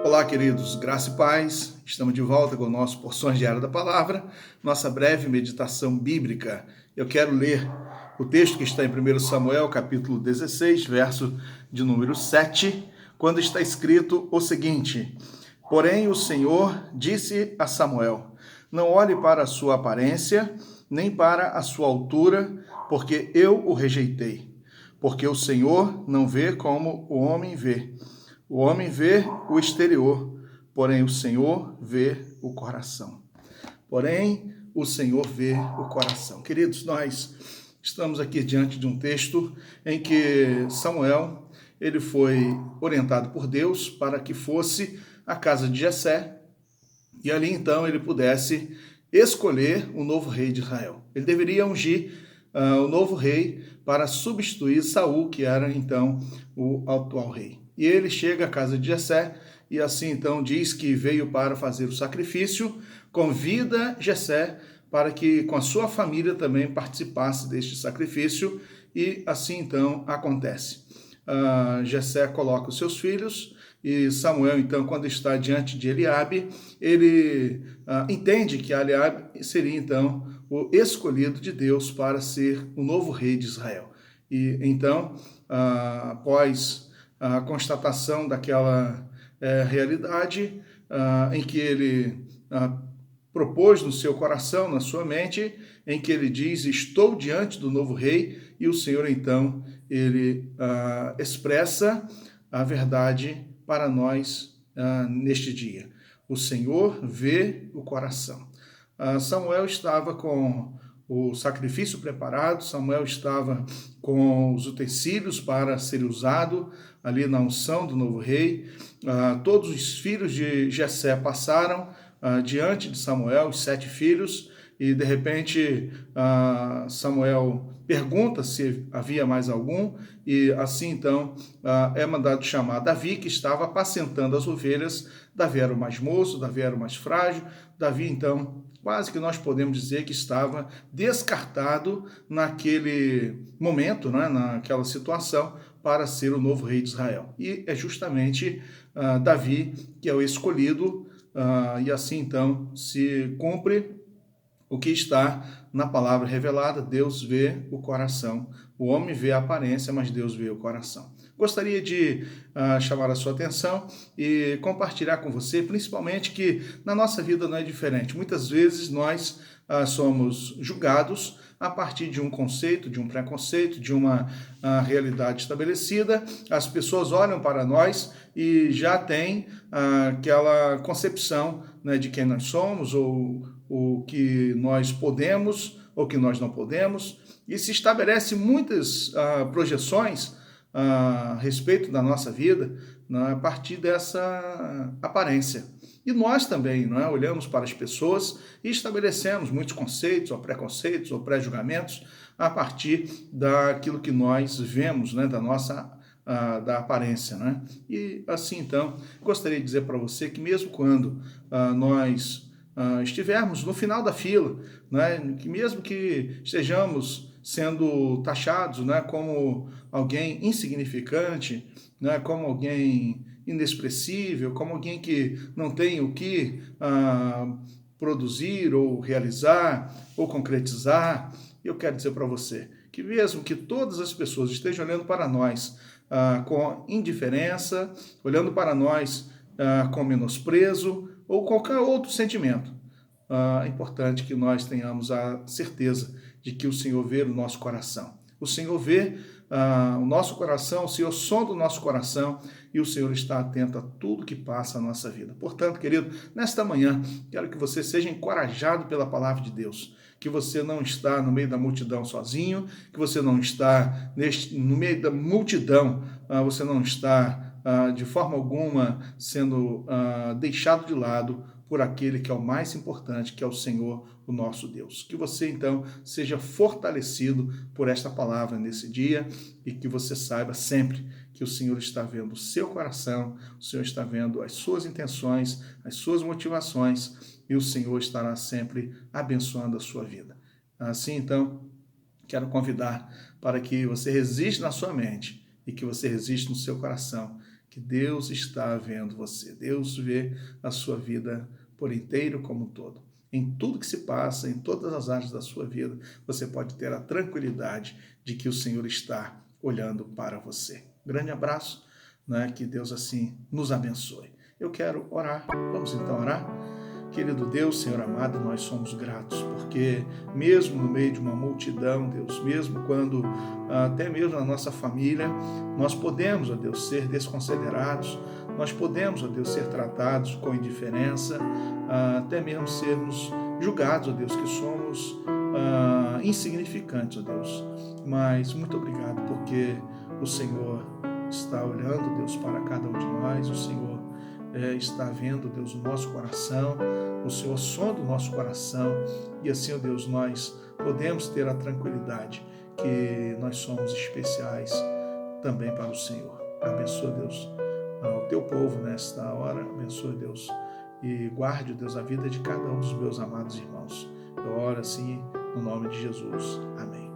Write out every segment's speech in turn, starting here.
Olá, queridos, graça e paz. Estamos de volta com o nosso Porções Diárias da Palavra, nossa breve meditação bíblica. Eu quero ler o texto que está em 1 Samuel, capítulo 16, verso de número 7, quando está escrito o seguinte: Porém, o Senhor disse a Samuel: Não olhe para a sua aparência, nem para a sua altura, porque eu o rejeitei. Porque o Senhor não vê como o homem vê. O homem vê o exterior, porém o Senhor vê o coração. Porém, o Senhor vê o coração. Queridos, nós estamos aqui diante de um texto em que Samuel, ele foi orientado por Deus para que fosse à casa de Jessé e ali então ele pudesse escolher o novo rei de Israel. Ele deveria ungir o novo rei para substituir Saul, que era então o atual rei. E ele chega à casa de Jessé e assim então diz que veio para fazer o sacrifício, convida Jessé para que com a sua família também participasse deste sacrifício e assim então acontece. Jessé coloca os seus filhos e Samuel então, quando está diante de Eliabe, ele entende que Eliabe seria então o escolhido de Deus para ser o novo rei de Israel. E então, após a constatação daquela realidade em que ele propôs no seu coração, na sua mente, em que ele diz: estou diante do novo rei, e o Senhor então, ele expressa a verdade para nós neste dia. O Senhor vê o coração. Samuel estava com o sacrifício preparado, Samuel estava com os utensílios para ser usado ali na unção do novo rei. Todos os filhos de Jessé passaram diante de Samuel, os 7 filhos, e de repente Samuel pergunta se havia mais algum, e assim então é mandado chamar Davi, que estava apacentando as ovelhas. Davi era o mais moço, Davi era o mais frágil, Davi então quase que nós podemos dizer que estava descartado naquele momento, né, naquela situação, para ser o novo rei de Israel. E é justamente Davi que é o escolhido, e assim então se cumpre o que está na palavra revelada. Deus vê o coração. O homem vê a aparência, mas Deus vê o coração. Gostaria de chamar a sua atenção e compartilhar com você, principalmente, que na nossa vida não é diferente. Muitas vezes nós somos julgados a partir de um conceito, de um preconceito, de uma realidade estabelecida. As pessoas olham para nós e já têm aquela concepção, né, de quem nós somos, ou o que nós podemos, ou que nós não podemos, e se estabelece muitas projeções a respeito da nossa vida, né, a partir dessa aparência. E nós também, não é, olhamos para as pessoas e estabelecemos muitos conceitos, ou preconceitos, ou pré-julgamentos a partir daquilo que nós vemos, né, da aparência, né? E assim então, gostaria de dizer para você que mesmo quando nós estivermos no final da fila, né, que mesmo que estejamos sendo taxados, né, como alguém insignificante, né, como alguém inexpressível, como alguém que não tem o que produzir ou realizar ou concretizar, eu quero dizer para você que mesmo que todas as pessoas estejam olhando para nós com indiferença, olhando para nós com menosprezo ou qualquer outro sentimento, é importante que nós tenhamos a certeza de que o Senhor vê o nosso coração. O Senhor vê o nosso coração, o Senhor sonda o nosso coração e o Senhor está atento a tudo que passa na nossa vida. Portanto, querido, nesta manhã, quero que você seja encorajado pela palavra de Deus, que você não está no meio da multidão sozinho, que você não está no meio da multidão, você não está de forma alguma sendo deixado de lado por aquele que é o mais importante, que é o Senhor, o nosso Deus. Que você, então, seja fortalecido por esta palavra nesse dia e que você saiba sempre que o Senhor está vendo o seu coração, o Senhor está vendo as suas intenções, as suas motivações e o Senhor estará sempre abençoando a sua vida. Assim, então, quero convidar para que você resista na sua mente e que você resista no seu coração que Deus está vendo você. Deus vê a sua vida por inteiro como um todo. Em tudo que se passa, em todas as áreas da sua vida, você pode ter a tranquilidade de que o Senhor está olhando para você. Grande abraço, né? Que Deus assim nos abençoe. Eu quero orar. Vamos então orar? Querido Deus, Senhor amado, nós somos gratos, porque mesmo no meio de uma multidão, Deus, mesmo quando, até mesmo na nossa família, nós podemos, ó Deus, ser desconsiderados, nós podemos, ó Deus, ser tratados com indiferença, até mesmo sermos julgados, ó Deus, que somos insignificantes, ó Deus. Mas muito obrigado, porque o Senhor está olhando, Deus, para cada um de nós, o Senhor está vendo, Deus, o nosso coração, o Senhor sonda o nosso coração, e assim, ó Deus, nós podemos ter a tranquilidade que nós somos especiais também para o Senhor. Abençoa, Deus, o teu povo nesta hora, abençoa, Deus, e guarde, Deus, a vida de cada um dos meus amados irmãos. Eu oro assim, no nome de Jesus. Amém.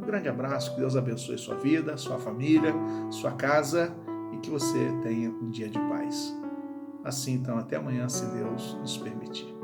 Um grande abraço, que Deus abençoe sua vida, sua família, sua casa, e que você tenha um dia de paz. Assim, então, até amanhã, se Deus nos permitir.